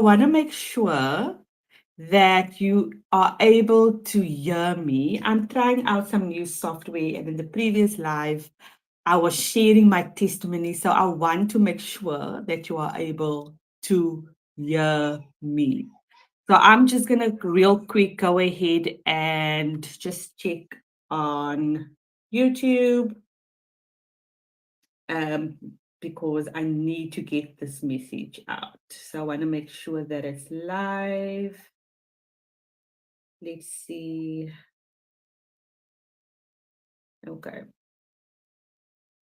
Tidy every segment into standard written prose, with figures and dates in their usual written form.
want to make sure that you are able to hear me. I'm trying out some new software, and in the previous live, I was sharing my testimony. So I want to make sure that you are able to hear me. So I'm just going to real quick go ahead and just check on YouTube um, because I need to get this message out. So I want to make sure that it's live. Let's see. Okay.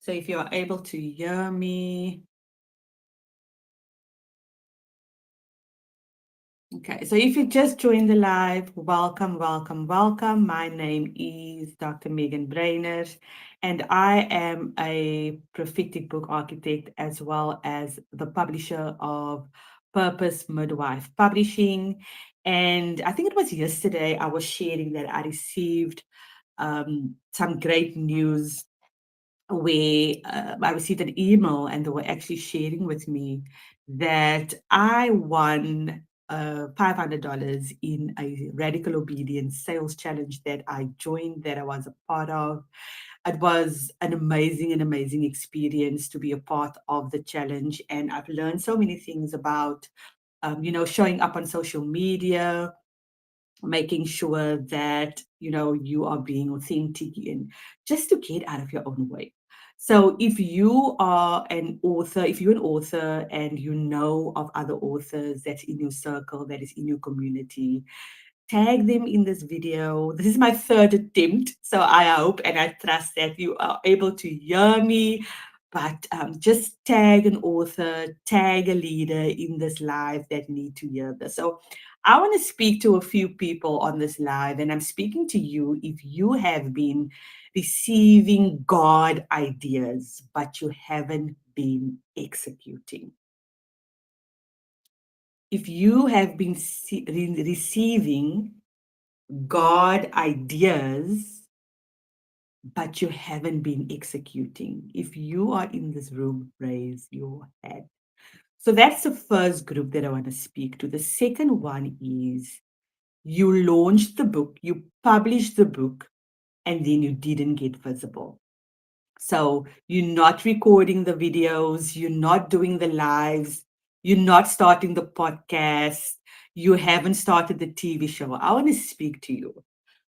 So if you are able to hear me, okay. So if you just joined the live, welcome, welcome, welcome. My name is Dr. Megan Brainerd, and I am a prophetic book architect as well as the publisher of Purpose Midwife Publishing. And I think it was yesterday I was sharing that I received some great news where I received an email and they were actually sharing with me that I won $500 in a radical obedience sales challenge that I joined, that I was a part of. It was an amazing experience to be a part of the challenge. And I've learned so many things about, showing up on social media, making sure that you are being authentic and just to get out of your own way. So if you are an author, if you're an author and you know of other authors that's in your circle, that is in your community, tag them in this video. This is my third attempt, so I hope and I trust that you are able to hear me. But just tag an author, tag a leader in this live that need to hear this. So I want to speak to a few people on this live, and I'm speaking to you if you have been receiving God ideas, but you haven't been executing. If you have been receiving God ideas, but you haven't been executing. If you are in this room, raise your hand. So that's the first group that I want to speak to. The second one is you launched the book, you published the book, and then you didn't get visible. So you're not recording the videos, you're not doing the lives, you're not starting the podcast, you haven't started the TV show. I want to speak to you.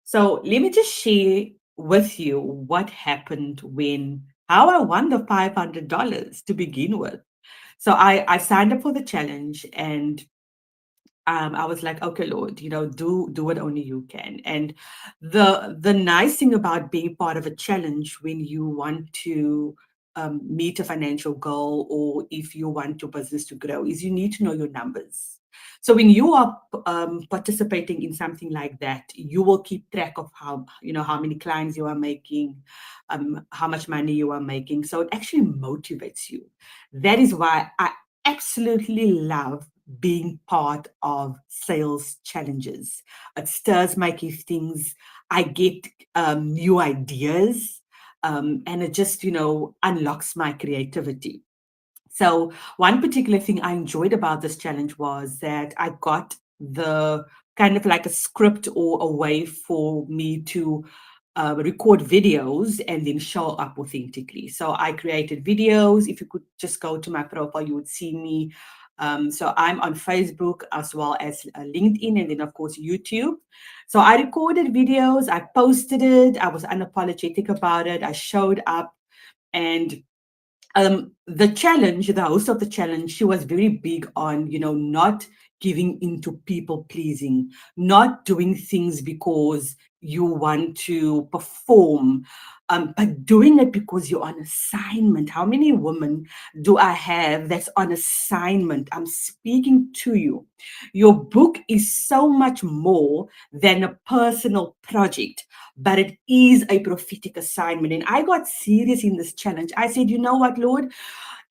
So let me just share with you what happened how I won the $500 to begin with. So I signed up for the challenge, and I was like, okay, Lord, do what only you can. And the nice thing about being part of a challenge when you want to meet a financial goal, or if you want your business to grow, is you need to know your numbers. So when you are participating in something like that, you will keep track of how many clients you are making, how much money you are making. So it actually motivates you. That is why I absolutely love being part of sales challenges. It stirs my giftings. I get new ideas, and it just, unlocks my creativity. So one particular thing I enjoyed about this challenge was that I got the kind of like a script or a way for me to record videos and then show up authentically. So I created videos. If you could just go to my profile, you would see me. So I'm on Facebook as well as LinkedIn, and then of course YouTube. So I recorded videos, I posted it, I was unapologetic about it, I showed up. And the host of the challenge, she was very big on, not giving into people pleasing, not doing things because you want to perform, but doing it because you're on assignment. How many women do I have that's on assignment? I'm speaking to you. Your book is so much more than a personal project, but it is a prophetic assignment. And I got serious in this challenge. I said, you know what, Lord?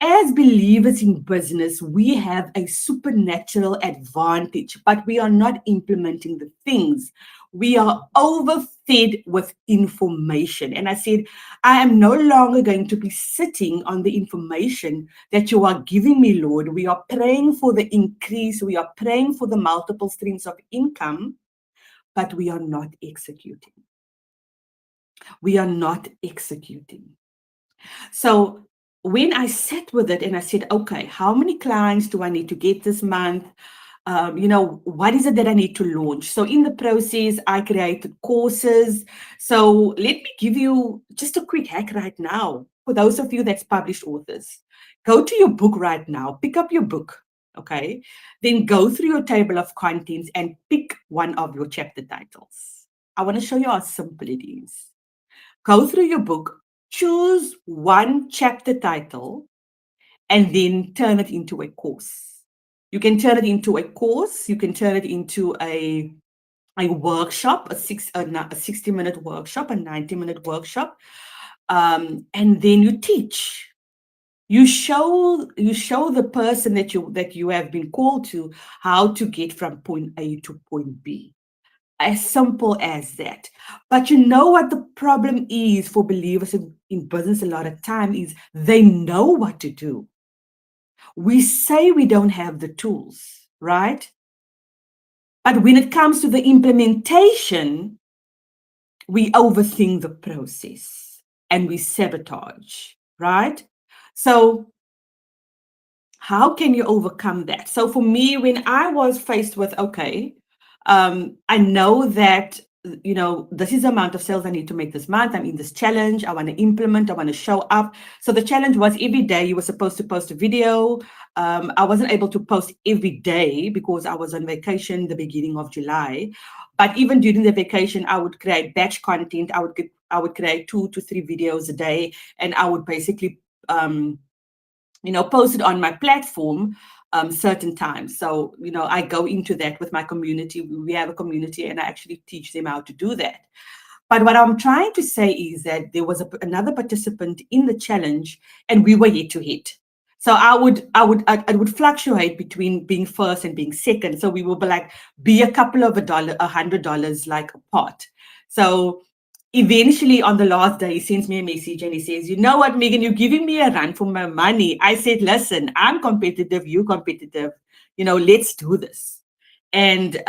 As believers in business, we have a supernatural advantage, but we are not implementing the things. We are overfed with information. And I said, I am no longer going to be sitting on the information that you are giving me, Lord. We are praying for the increase, we are praying for the multiple streams of income, but we are not executing. We are not executing. So when I sat with it and I said, okay, how many clients do I need to get this month? What is it that I need to launch? So in the process, I created courses. So let me give you just a quick hack right now. For those of you that's published authors, go to your book right now, pick up your book, okay? Then go through your table of contents and pick one of your chapter titles. I want to show you how simple it is. Go through your book, choose one chapter title, and then turn it into a course. You can turn it into a course, you can turn it into a workshop, a 60-minute workshop, a 90-minute workshop, and then you teach. You show the person that you have been called to how to get from point A to point B. As simple as that. But you know what the problem is for believers in business a lot of time is they know what to do. We say we don't have the tools, right? But when it comes to the implementation, we overthink the process and we sabotage, right? So how can you overcome that? So for me, when I was faced with, okay, I know that, this is the amount of sales I need to make this month. I'm in this challenge. I want to implement. I want to show up. So the challenge was every day you were supposed to post a video. I wasn't able to post every day because I was on vacation the beginning of July. But even during the vacation, I would create batch content. I would create 2 to 3 videos a day, and I would basically posted on my platform certain times. So, I go into that with my community. We have a community and I actually teach them how to do that. But what I'm trying to say is that there was another participant in the challenge and we were head to head. So I would fluctuate between being first and being second. So we will be a couple of $100 like apart. So eventually on the last day, he sends me a message and he says, you know what, Megan, you're giving me a run for my money. I said, listen, I'm competitive, you competitive, let's do this. And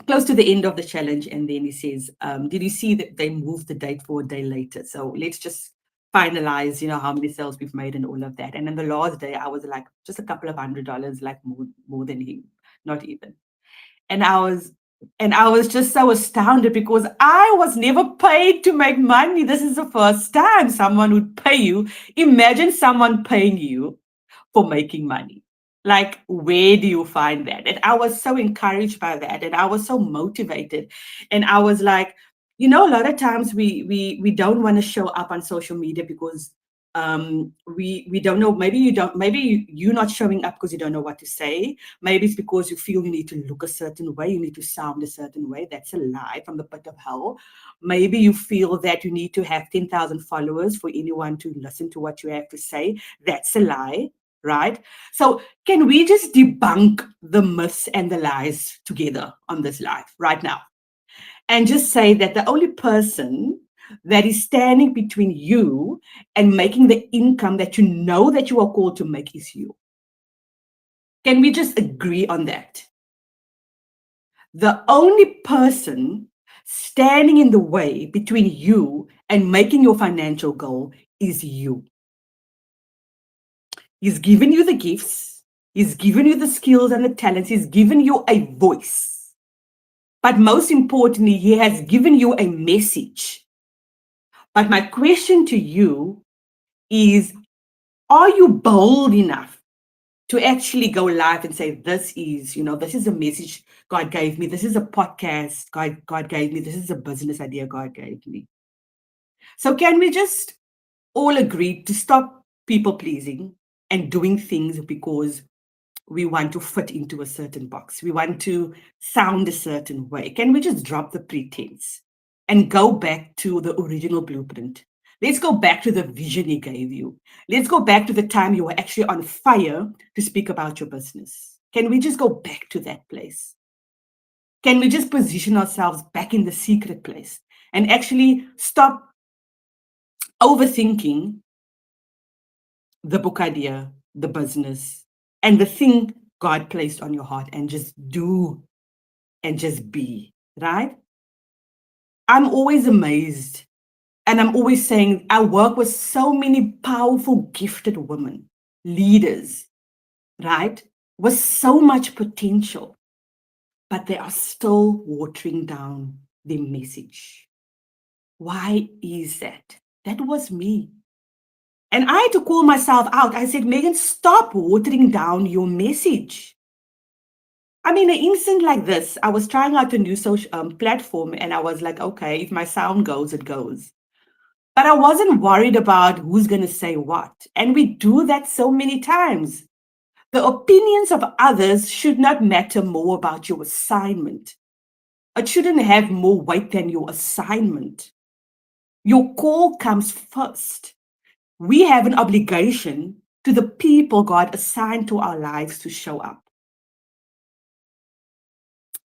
close to the end of the challenge. And then he says, did you see that they moved the date for a day later? So let's just finalize, how many sales we've made and all of that. And then the last day I was like, just a couple of $100, like more than him, not even. And I was just so astounded because I was never paid to make money. This is the first time someone would pay you. Imagine someone paying you for making money. Like, where do you find that? And I was so encouraged by that, and I was so motivated. And I was like, a lot of times we don't want to show up on social media because we don't know. Maybe you're not showing up because you don't know what to say. Maybe it's because you feel you need to look a certain way, you need to sound a certain way. That's a lie from the pit of hell. Maybe you feel that you need to have 10,000 followers for anyone to listen to what you have to say. That's a lie, right? So can we just debunk the myths and the lies together on this live right now? And just say that the only person that is standing between you and making the income that you know that you are called to make is you. Can we just agree on that? The only person standing in the way between you and making your financial goal is you. He's given you the gifts. He's given you the skills and the talents. He's given you a voice. But most importantly, he has given you a message. But my question to you is, are you bold enough to actually go live and say, this is a message God gave me. This is a podcast God gave me. This is a business idea God gave me. So can we just all agree to stop people pleasing and doing things because we want to fit into a certain box? We want to sound a certain way. Can we just drop the pretense and go back to the original blueprint? Let's go back to the vision he gave you. Let's go back to the time you were actually on fire to speak about your business. Can we just go back to that place? Can we just position ourselves back in the secret place and actually stop overthinking the book idea, the business, and the thing God placed on your heart and just do and just be, right? I'm always amazed and I'm always saying I work with so many powerful, gifted women, leaders, right? With so much potential, but they are still watering down their message. Why is that? That was me. And I had to call myself out. I said, Megan, stop watering down your message. I mean, an instant like this, I was trying out a new social platform and I was like, okay, if my sound goes, it goes. But I wasn't worried about who's going to say what. And we do that so many times. The opinions of others should not matter more about your assignment. It shouldn't have more weight than your assignment. Your call comes first. We have an obligation to the people God assigned to our lives to show up.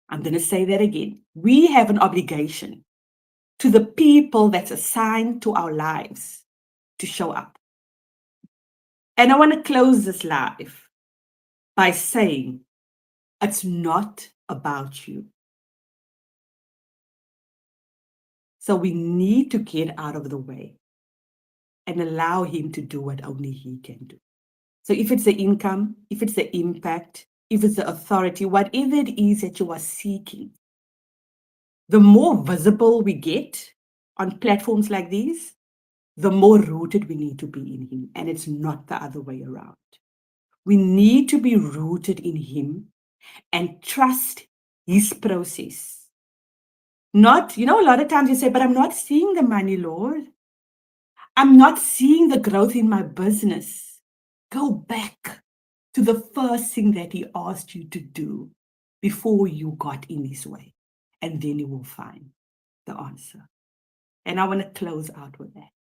I'm going to say that again. We have an obligation to the people that's assigned to our lives to show up. And I want to close this live by saying it's not about you. So we need to get out of the way and allow Him to do what only He can do. So if it's the income, if it's the impact, if it's the authority, whatever it is that you are seeking, the more visible we get on platforms like these, the more rooted we need to be in Him. And it's not the other way around. We need to be rooted in Him and trust His process. Not, a lot of times you say, but I'm not seeing the money, Lord. I'm not seeing the growth in my business. Go back to the first thing that He asked you to do before you got in His way. And then you will find the answer. And I want to close out with that.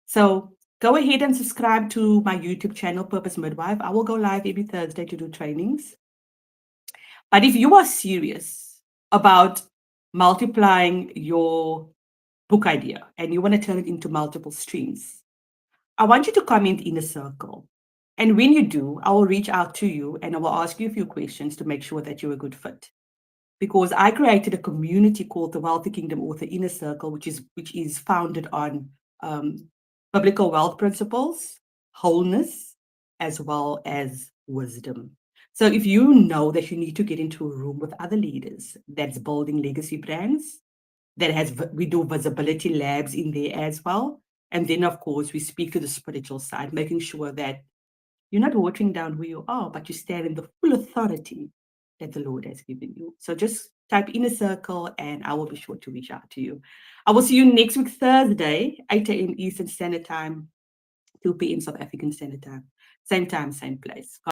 So go ahead and subscribe to my YouTube channel, Purpose Midwife. I will go live every Thursday to do trainings. But if you are serious about multiplying your book idea and you want to turn it into multiple streams, I want you to comment in a circle. And when you do, I will reach out to you and I will ask you a few questions to make sure that you're a good fit. Because I created a community called the Wealthy Kingdom Author Inner Circle, which is founded on biblical wealth principles, wholeness, as well as wisdom. So if you know that you need to get into a room with other leaders that's building legacy brands, we do visibility labs in there as well. And then, of course, we speak to the spiritual side, making sure that you're not watering down who you are, but you stand in the full authority that the Lord has given you. So just type in a circle and I will be sure to reach out to you. I will see you next week, Thursday, 8 a.m. Eastern Standard Time, 2 p.m. South African Standard Time. Same time, same place.